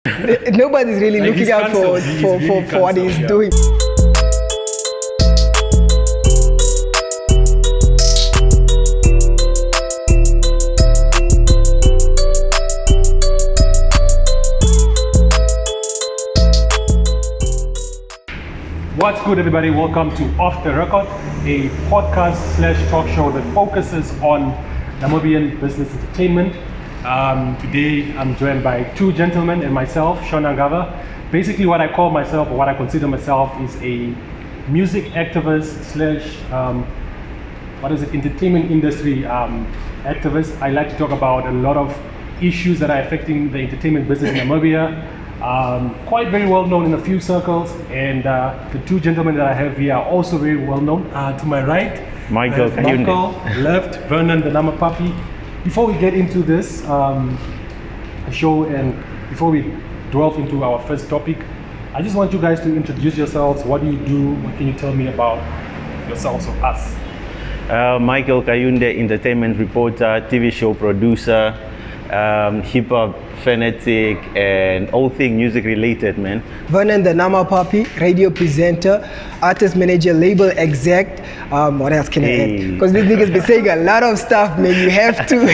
Nobody's really Like, looking he's out cancelled. He's really for what he's cancelled, doing. What's good, everybody? Welcome to Off the Record, a podcast / talk show that focuses on Namibian business entertainment. Today, I'm joined by two gentlemen and myself, Shona Ngava. Basically, what I call myself, or what I consider myself, is a music activist / entertainment industry activist. I like to talk about a lot of issues that are affecting the entertainment business in Namibia. Quite very well known in a few circles, and the two gentlemen that I have here are also very well known. To my right, Michael Kayunde. Michael, left, Vernon the Namapapi. Before we get into this show and before we delve into our first topic, I just want you guys to introduce yourselves. What do you do? What can you tell me about yourselves or us? Michael Kayunde, entertainment reporter, TV show producer, hip hop fanatic, and all things music related, man. Vernon the Namapapi, radio presenter, artist manager, label exec. What else can I add? Because these niggas be saying a lot of stuff, man. You have to.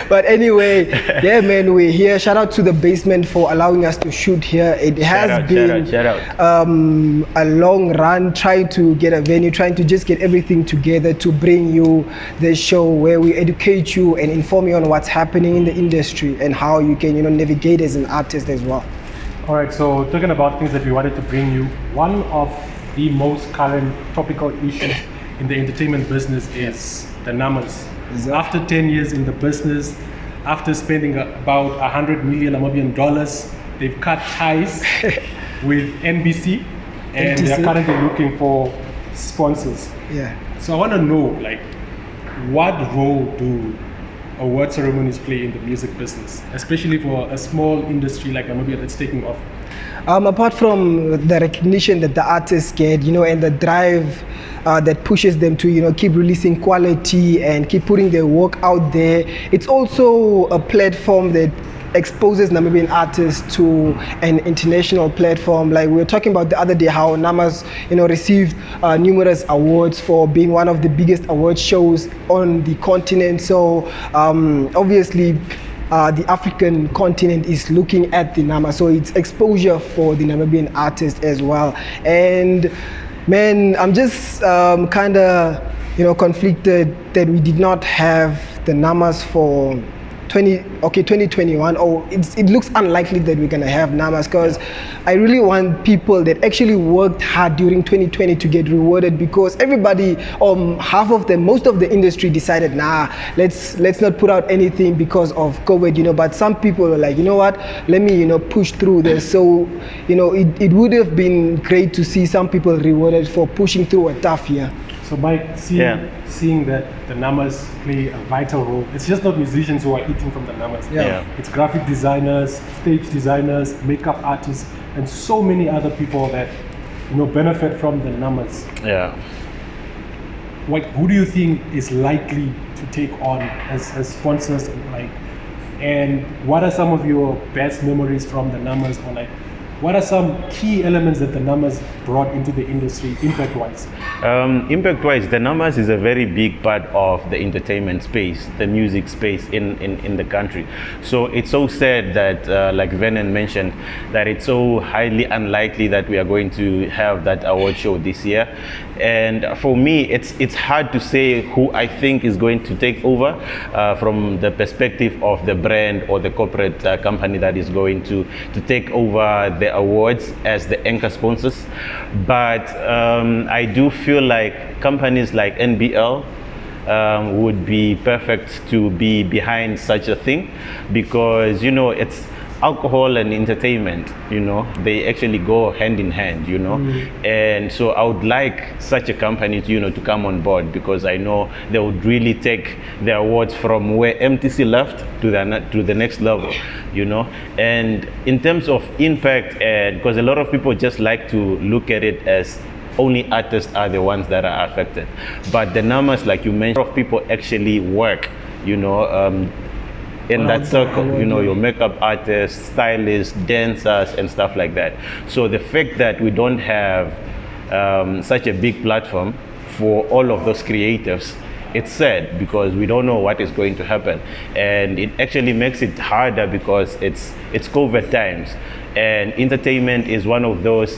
But anyway, yeah, man, we're here. Shout out to the basement for allowing us to shoot here. It has been shout out. A long run trying to get a venue, trying to just get everything together to bring you the show where we educate you and inform you on what's happening in the industry and how you can, navigate as an artist as well. All right, so talking about things that we wanted to bring you, one of the most current topical issues in the entertainment business is the numbers. Exactly. After 10 years in the business, after spending about 100 million Namibian dollars, they've cut ties with NBC, and NTC. they're currently looking for sponsors. Yeah. So I want to know, what role do award ceremonies play in the music business, especially for a small industry like Namibia that's taking off? Apart from the recognition that the artists get, and the drive that pushes them to, keep releasing quality and keep putting their work out there, it's also a platform that exposes Namibian artists to an international platform. Like we were talking about the other day, how Namas, received numerous awards for being one of the biggest award shows on the continent. So obviously, the African continent is looking at the Nama, so it's exposure for the Namibian artist as well. And man, I'm just kind of conflicted that we did not have the Namas for 2021. It looks unlikely that we're gonna have Namas, because I really want people that actually worked hard during 2020 to get rewarded, because everybody, half of them, most of the industry decided, let's not put out anything because of COVID, but some people are like, you know what, let me, push through this. So, it would have been great to see some people rewarded for pushing through a tough year. So Mike, seeing that the numbers play a vital role, it's just not musicians who are eating from the numbers. It's graphic designers, stage designers, makeup artists, and so many other people that benefit from the numbers. Who do you think is likely to take on as sponsors, and what are some of your best memories from the numbers, or what are some key elements that the numbers brought into the industry, impact-wise? Impact-wise, the numbers is a very big part of the entertainment space, the music space in the country. So it's so sad that, like Vernon mentioned, that it's so highly unlikely that we are going to have that award show this year. And for me, it's hard to say who I think is going to take over from the perspective of the brand or the corporate company that is going to take over the awards as the anchor sponsors. But I do feel like companies like NBL would be perfect to be behind such a thing, because it's alcohol and entertainment, they actually go hand in hand, and so I would like such a company to come on board, because I know they would really take the awards from where MTC left to the next level, and in terms of impact, because a lot of people just like to look at it as only artists are the ones that are affected, but the numbers, like you mentioned, a lot of people actually work, in that Around circle, the you know, world, your makeup artists, stylists, dancers, and stuff like that. So the fact that we don't have such a big platform for all of those creatives, it's sad because we don't know what is going to happen, and it actually makes it harder because it's COVID times, and entertainment is one of those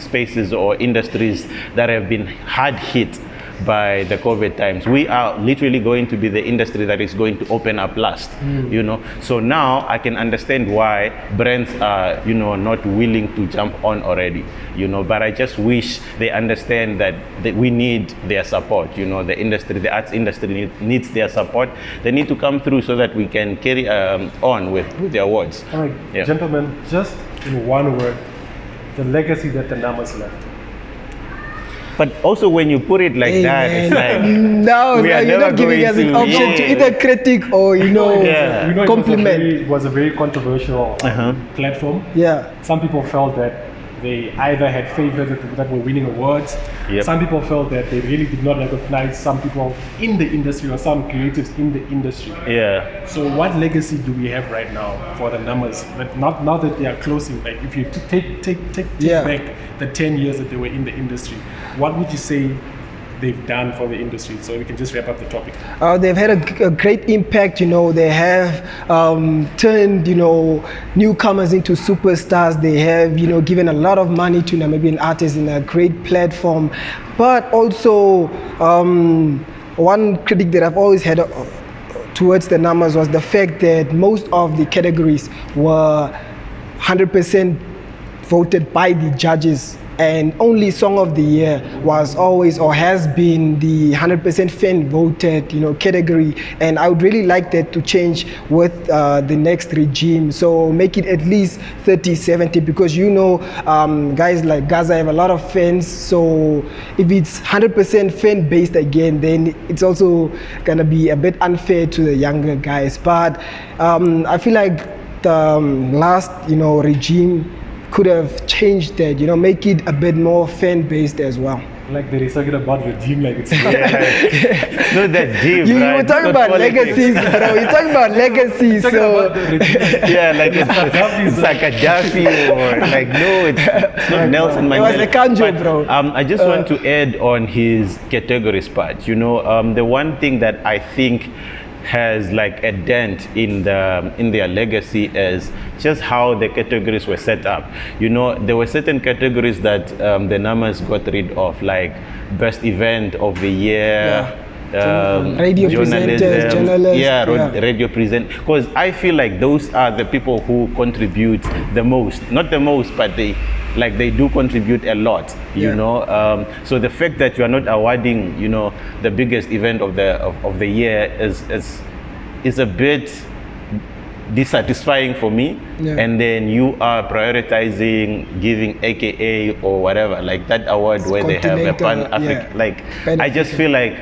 spaces or industries that have been hard hit by the COVID times. We are literally going to be the industry that is going to open up last, you know. So now I can understand why brands are, you know, not willing to jump on already, you know, but I just wish they understand that we need their support, you know, the industry, the arts industry needs their support. They need to come through so that we can carry on with the awards. All right, Yeah. gentlemen, just in one word, the legacy that the Namas left. But also when you put it like Hey, that, man. it's like, No, we are you're never not giving going us an to- option to yeah. either critic or, you know, Yeah. We know compliment. it was a very controversial platform. Yeah. Some people felt that they either had favorites that were winning awards. Yep. Some people felt that they really did not recognize some people in the industry or some creatives in the industry. yeah. So what legacy do we have right now for the numbers? That now that they are closing, like if you take Yeah. back the 10 years that they were in the industry, what would you say they've done for the industry? So we can just wrap up the topic. They've had a great impact, you know. They have turned, you know, newcomers into superstars. They have, you know, given a lot of money to Namibian artists in a great platform. But also, one critic that I've always had towards the numbers was the fact that most of the categories were 100% voted by the judges, and only Song of the Year was always or has been the 100% fan voted, you know, category. And I would really like that to change with the next regime. So make it at least 30-70, because, you know, guys like Gaza have a lot of fans. So if it's 100% fan based again, then it's also gonna be a bit unfair to the younger guys. But I feel like the last, you know, regime could have changed that, you know, make it a bit more fan-based as well. Like they talking about regime, like it's It's not that deep, You right? were talking about legacies, bro. You're talking about legacies, talking so about the regime. Yeah, like it's like a Gaddafi or like, no, it's not Nelson Mandela. It was a Kanjo, But, bro. I just want to add on his categories part. You know, the one thing that I think has like a dent in their legacy is just how the categories were set up. You know, there were certain categories that the Namas got rid of, like best event of the year. Radio presenters, journalists, yeah. Radio present, because I feel like those are the people who contribute the most, not the most, but they do contribute a lot, you Yeah. know. So the fact that you are not awarding, you know, the biggest event of the year is a bit dissatisfying for me. Yeah. And then you are prioritizing giving AKA or whatever, like that award where they have a Pan-African, yeah. like I just feel like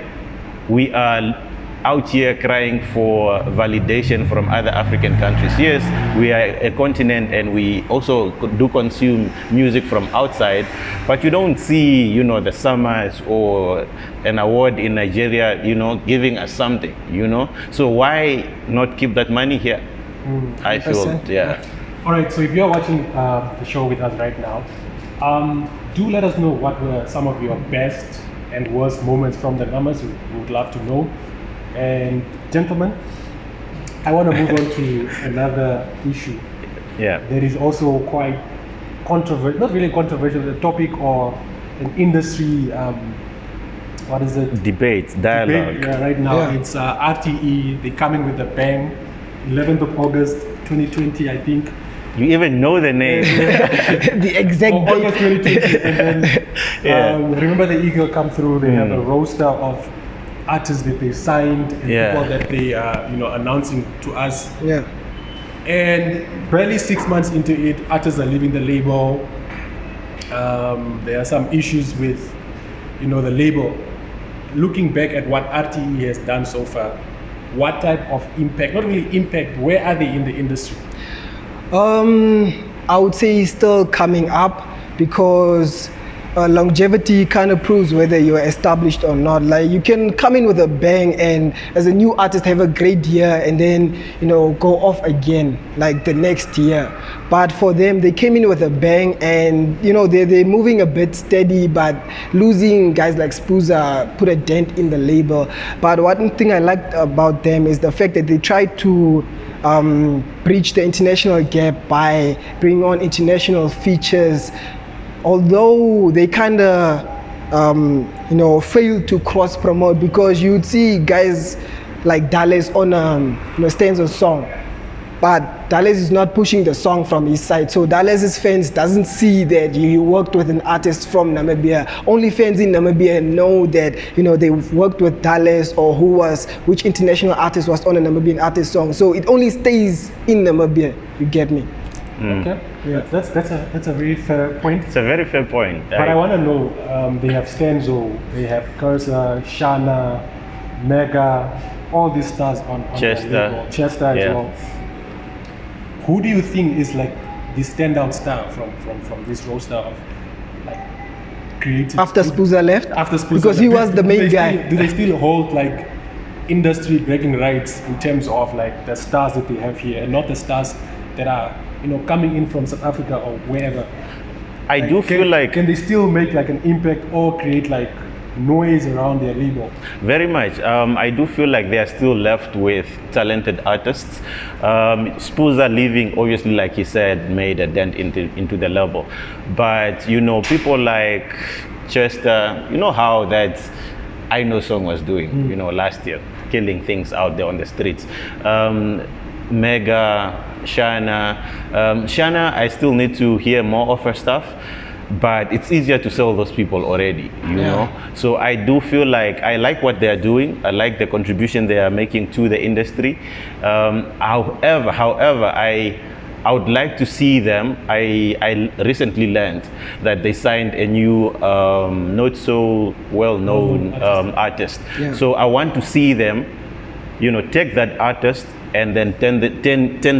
we are out here crying for validation from other African countries. Yes, we are a continent and we also do consume music from outside, but you don't see, you know, the Summers or an award in Nigeria, you know, giving us something, you know. So why not keep that money here? I feel, 100%. yeah. All right, so if you're watching the show with us right now, do let us know what were some of your best and worst moments from the numbers. We would love to know. And gentlemen, I want to move on to another issue Yeah. that is also quite controversial, not really controversial, a topic or an industry, what is it? Debate, dialogue. Debate, right now. Yeah. It's RTE, they come in with a bang, 11th of August 2020, I think. You even know the name. The exact Oh, August date. 2020, and then Yeah. remember the Eagle come through, they have a roster of artists that they signed and Yeah. people that they are, you know, announcing to us. Yeah. And barely 6 months into it, artists are leaving the label. There are some issues with, you know, the label. Looking back at what RTE has done so far, what type of impact, not really impact, where are they in the industry? I would say it's still coming up, because longevity kind of proves whether you're established or not. Like you can come in with a bang and as a new artist have a great year and then go off again like the next year. But for them, they came in with a bang and they're moving a bit steady, but losing guys like Spuza put a dent in the label. But one thing I liked about them is the fact that they tried to bridge the international gap by bringing on international features. Although they kind of, failed to cross promote, because you'd see guys like Dallas on Stanzo's song, but Dallas is not pushing the song from his side. So Dallas's fans doesn't see that you worked with an artist from Namibia. Only fans in Namibia know that they've worked with Dallas or which international artist was on a Namibian artist song. So it only stays in Namibia. You get me? Okay. Yeah, that's a very fair point. It's a very fair point. But I want to know, they have Stanzo, they have Cursa, Shana, Mega, all these stars on Chester. Chester as well. Who do you think is like the standout star from this roster of like creative? After Spuza left? After Spuza because he was the main guy. Do they still hold like industry breaking rights in terms of like the stars that they have here and not the stars that are coming in from South Africa or wherever? I do feel like... Can they still make like an impact or create like noise around their label? Very much. I do feel like they are still left with talented artists. Spuza leaving, obviously, like he said, made a dent into the label. But, people like Chester, how that I Know song was doing, last year, killing things out there on the streets. Mega, Shana. Shana, I still need to hear more of her stuff, but it's easier to sell those people already, you know? So I do feel like I like what they're doing. I like the contribution they are making to the industry. However, I would like to see them. I recently learned that they signed a new, not so well-known artist. So I want to see them, take that artist and then turn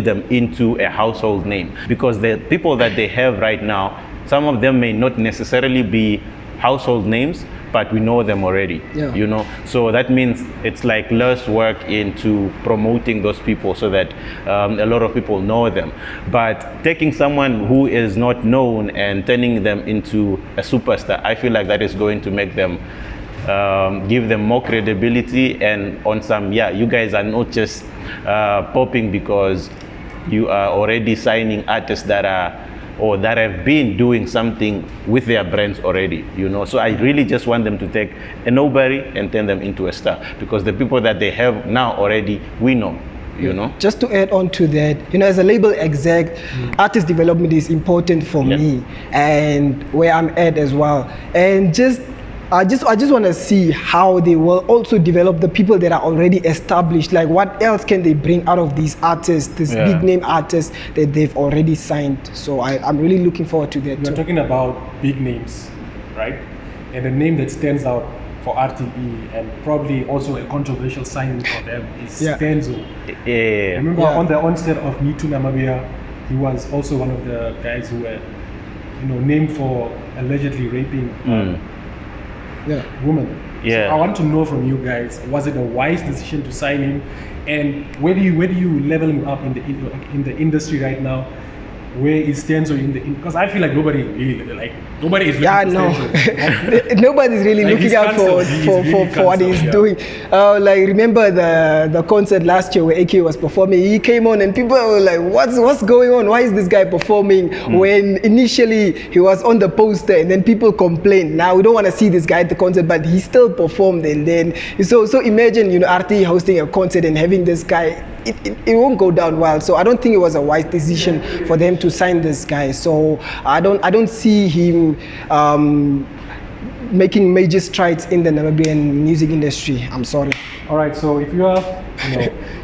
them into a household name. Because the people that they have right now, some of them may not necessarily be household names, but we know them already, So that means it's like less work into promoting those people so that a lot of people know them. But taking someone who is not known and turning them into a superstar, I feel like that is going to make them give them more credibility, and on some, you guys are not just popping because you are already signing artists that are or that have been doing something with their brands already, So I really just want them to take a nobody and turn them into a star, because the people that they have now already, we know. Just to add on to that, as a label exec, artist development is important for me and where I'm at as well. And I just want to see how they will also develop the people that are already established. Like, what else can they bring out of these artists, these big name artists that they've already signed? So I'm really looking forward to that. You're talking about big names, right? And the name that stands out for RTE and probably also a controversial signing for them is Stanzo. Remember on the onset of Me Too Namibia, he was also one of the guys who were, named for allegedly raping woman. So I want to know from you guys, was it a wise decision to sign him, and where do you level him up in the industry right now? Where is Stanzo in the? Because I feel like nobody is looking for Stanzo. Nobody's really looking out for what he's doing. Like, remember the concert last year where AK was performing? He came on and people were like, "What's going on? Why is this guy performing?" When initially he was on the poster, and then people complained. Now we don't want to see this guy at the concert, but he still performed. And then so imagine RTE hosting a concert and having this guy. It won't go down well. So I don't think it was a wise decision for them to sign this guy. So I don't see him making major strides in the Namibian music industry. I'm sorry. All right. So if you are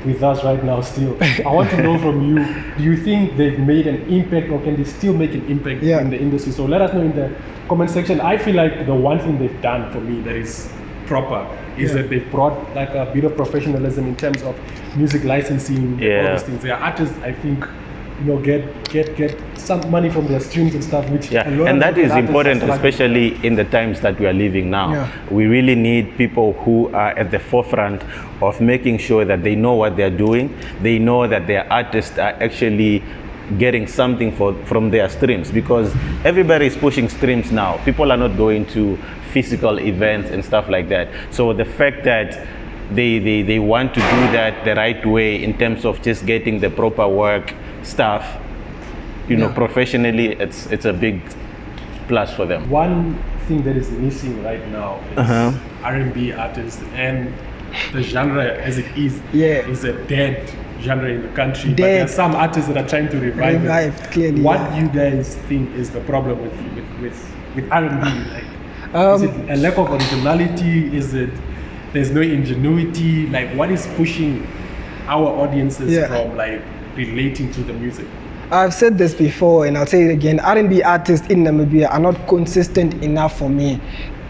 with us right now still, I want to know from you, do you think they've made an impact, or can they still make an impact in the industry? So let us know in the comment section. I feel like the one thing they've done for me that is proper is that they've brought like a bit of professionalism in terms of music licensing and all these things. There are artists, I think, get some money from their streams and stuff, which Yeah, a lot and of that is artists are important, struggling. especially in the times that we are living now. Yeah. We really need people who are at the forefront of making sure that they know what they're doing. They know that their artists are actually getting something from their streams, because everybody is pushing streams now. People are not going to physical events and stuff like that. So the fact that they want to do that the right way in terms of just getting the proper work stuff, professionally, it's a big plus for them. One thing that is missing right now is R&B artists, and the genre as it is is a dead genre in the country. But there are some artists that are trying to revive it. Clearly. What do you guys think is the problem with R&B? Like, is it a lack of originality? Is it there's no ingenuity? Like, what is pushing our audiences from like relating to the music? I've said this before and I'll say it again. R&B artists in Namibia are not consistent enough for me.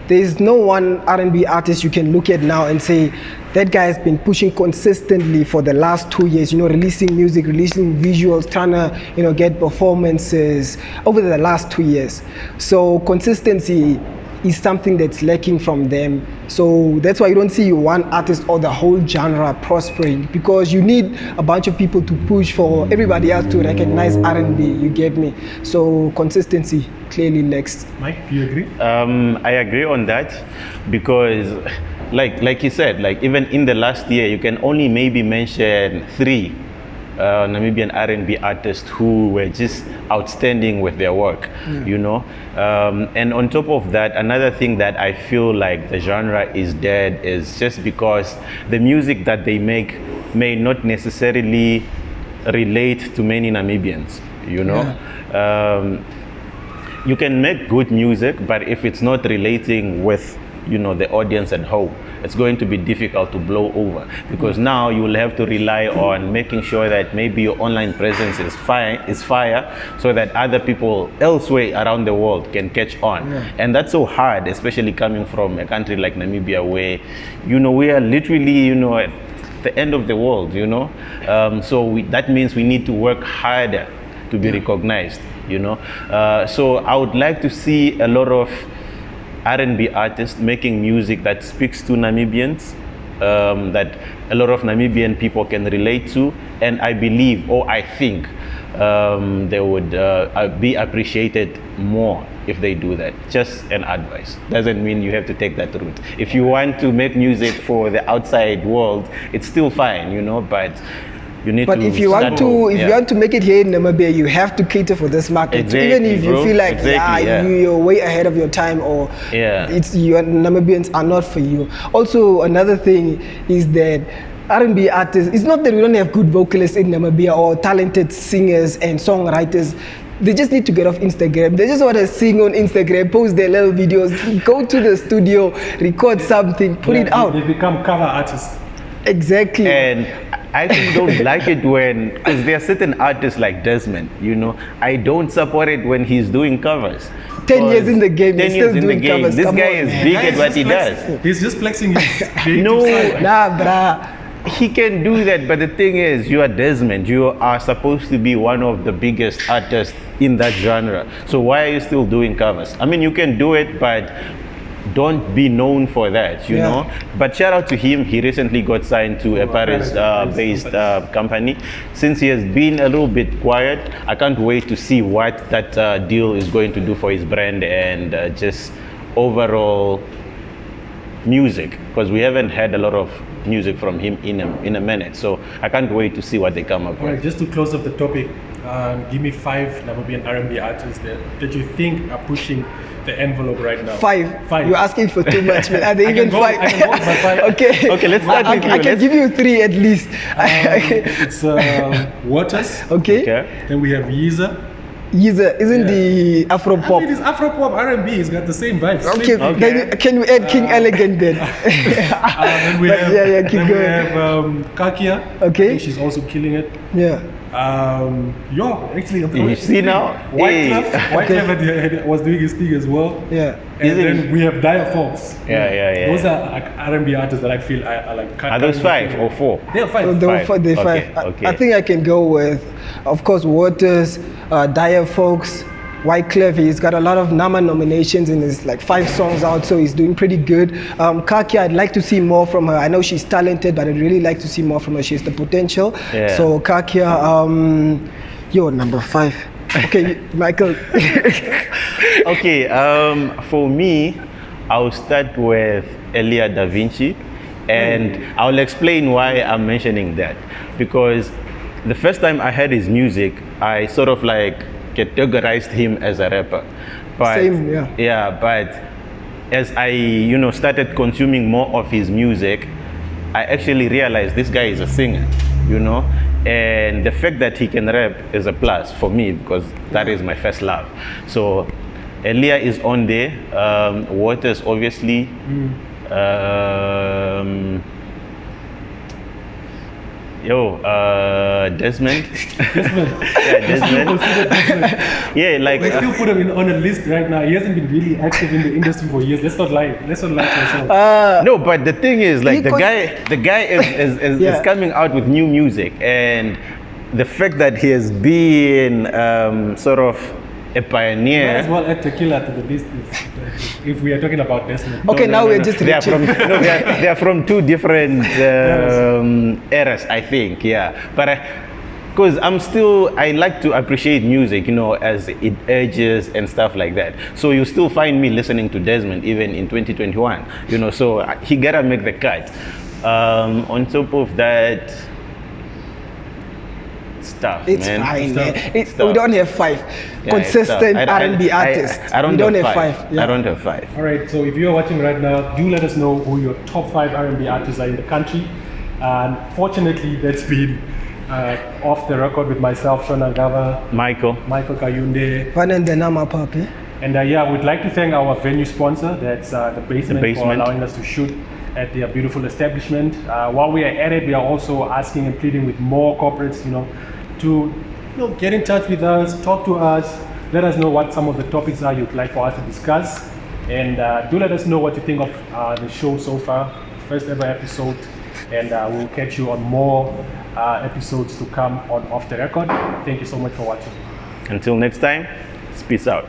There's no one R&B artist you can look at now and say, that guy has been pushing consistently for the last 2 years, releasing music, releasing visuals, trying to, get performances over the last 2 years. So consistency is something that's lacking from them. So that's why you don't see one artist or the whole genre prospering, because you need a bunch of people to push for everybody else to recognize R&B, you get me? So consistency clearly lacks. Mike, do you agree? I agree on that, because like you said, like even in the last year, you can only maybe mention 3 Namibian R&B artists who were just outstanding with their work, and on top of that, another thing that I feel like the genre is dead is just because the music that they make may not necessarily relate to many Namibians, you can make good music, but if it's not relating with the audience at home, it's going to be difficult to blow over, because now you will have to rely on making sure that maybe your online presence is fire, so that other people elsewhere around the world can catch on. And that's so hard, especially coming from a country like Namibia, where we are literally at the end of the world, so that means we need to work harder to be recognized, so I would like to see a lot of R&B artists making music that speaks to Namibians, that a lot of Namibian people can relate to, and I believe, or I think, they would be appreciated more if they do that. Just an advice. Doesn't mean you have to take that route. If you want to make music for the outside world, it's still fine, but you need but to if you want to make it here in Namibia, you have to cater for this market. Exactly, even if you feel like you're way ahead of your time, or your Namibians are not for you. Also, another thing is that R&B artists, it's not that we don't have good vocalists in Namibia or talented singers and songwriters. They just need to get off Instagram. They just want to sing on Instagram, post their little videos, go to the studio, record something, put it out. They become cover artists. Exactly. And I actually don't like it when, because there are certain artists like Desmond, I don't support it when he's doing covers. 10 years in the game, 10 years in the game. Covers. This guy is big at what he does. He's just flexing his No, nah, bruh. He can do that, but the thing is, you are Desmond. You are supposed to be one of the biggest artists in that genre. So why are you still doing covers? I mean, you can do it, but don't be known for that, you know. But shout out to him. He recently got signed to a Paris-based company. Since he has been a little bit quiet, I can't wait to see what that deal is going to do for his brand and just overall music, because we haven't had a lot of music from him in a minute. So I can't wait to see what they come up with. Right, just to close off the topic, give me 5 Namibian R&B artists that you think are pushing the envelope right now. 5. You're asking for too much, man. Are they even 5? I can go with my 5. Okay, let's start with you. I can give you 3 at least. It's Waters. Okay. Then we have Yeezer. Yeezer, isn't the Afro pop? It is Afro pop R&B. It's got the same vibes. Okay. Then can we add King Elegant then? Then we have, Kakia. Okay. I think she's also killing it. Yeah. Actually, you see now, Wyclef was doing his thing as well. Yeah. And then we have Dire Fox. Yeah. Those are R&B artists that I feel are like. Are those 5 or 4? They are 5. They're 5. Okay. I think I can go with Of course, Waters, Dire Folks, Wyclef, he's got a lot of NAMA nominations and there's like 5 songs out, so he's doing pretty good. Kakia, I'd like to see more from her. I know she's talented, but I'd really like to see more from her. She has the potential. Yeah. So Kakia, you're number 5. Okay, Michael. Okay, for me, I'll start with Elia Da Vinci, and I'll explain why I'm mentioning that. Because the first time I heard his music, I sort of like categorized him as a rapper. But, Same, yeah. Yeah, but as I, started consuming more of his music, I actually realized this guy is a singer, and the fact that he can rap is a plus for me because that is my first love. So Elia is on there, Waters obviously, Desmond. Yeah, Desmond. Yeah, like We still put him on a list right now. He hasn't been really active in the industry for years. Let's not lie. Let's not lie to ourselves. no, but the thing is, like the guy is Yeah. coming out with new music, and the fact that he has been sort of a Might pioneer. as well add tequila to the list if we are talking about Desmond. Okay, now we're just They are reaching. from they are from 2 different eras, I think. Yeah, but because I like to appreciate music, as it ages and stuff like that. So you still find me listening to Desmond even in 2021. So he gotta make the cut. On top of that. Stuff, It's man. fine, man. Stuff. We don't have 5 Yeah, consistent it's tough. R&B artists. I don't we don't have have 5. 5. Yeah. I don't have 5. All right, so if you're watching right now, do let us know who your top 5 R&B artists are in the country. And fortunately, that's been off the record with myself, Shona Ngava, Michael. Kayunde. Vernon the Namapapi. And we'd like to thank our venue sponsor, that's the basement, for Basement. allowing us to shoot at their beautiful establishment. While we are at it, we are also asking and pleading with more corporates, to get in touch with us, talk to us, let us know what some of the topics are you'd like for us to discuss, and do let us know what you think of the show so far, first ever episode, and we'll catch you on more episodes to come on Off the Record. Thank you so much for watching. Until next time, peace out.